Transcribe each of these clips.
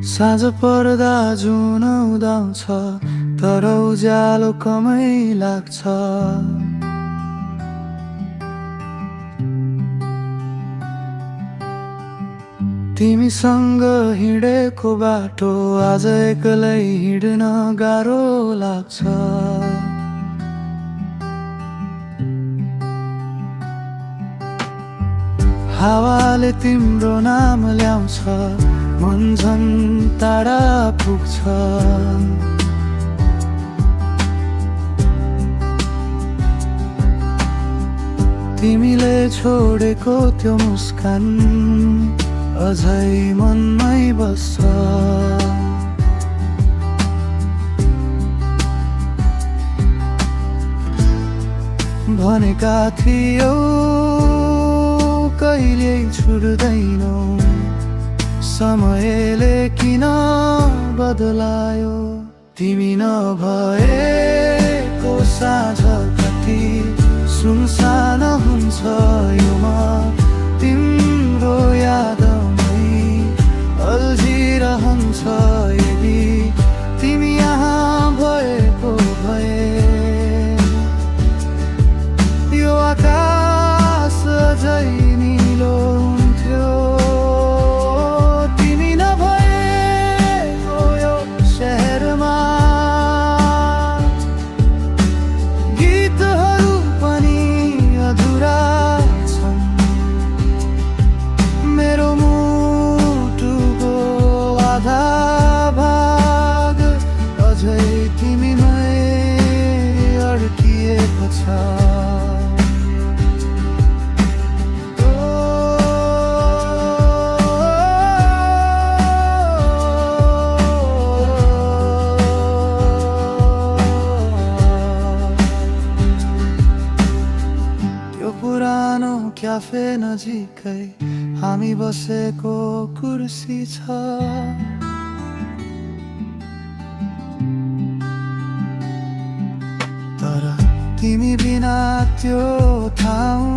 साँझ पर्दा जुन उदाउँछ तर उज्यालो कमै लाग्छ। तिमीसँग हिँडेको बाटो आज एक्लै हिँड्न गाह्रो लाग्छ। हावाले तिम्रो नाम ल्याउँछ, मन झन् टाढा पुग्छ। तिमीले छोडेको त्यो मुस्कान अझै मनमै बस्छ। भनेका थियौ कहिल्यै छुट्दैनौ, समयले किन बदलायो। तिमी नभएको साँझ कति सुनसान हुन्छ यो म तिम्रो यादमै अल्झिरहन्छ। यदि तिमी यहाँ भएको भए यो आकाश अझै निलो हुन्थ्यो। तिमी नभएको यो शहरमा गीतहरू पनि अधुरा छन्। मेरो मुटुको आधा भाग अझै तिमीमै अड्किएको छ। पुरानो क्याफे नजिकै हामी बसेको कुर्सी छ। तर तिमी बिना त्यो ठाउँ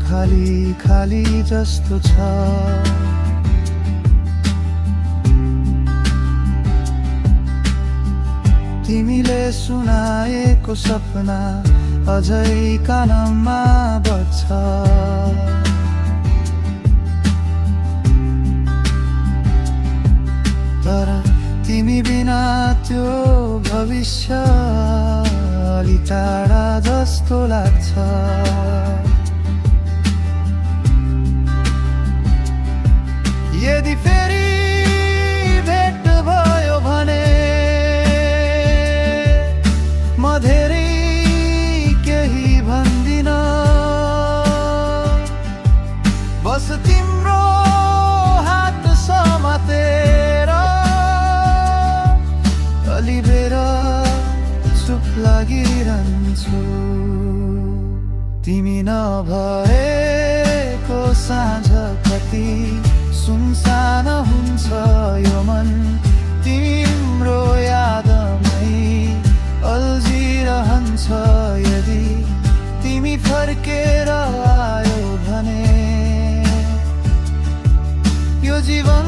खाली खाली जस्तो छ। तिमीले सुनाएको सपना अझै कानमा बज्छ। तर तिमी बिना त्यो भविष्य अलि टाढा जस्तो लाग्छ। यदि फेरि भेट भयो भने म धेरै बस तिम्रो हात समातेर अलि बेर चुप लागिरहन्छु। तिमी नभएको साँझ कति सुनसान हुन्छ यो मन तिम्रो यादमै अल्झिरहन्छ। यदि तिमी फर्केर आयो भने यो जीवन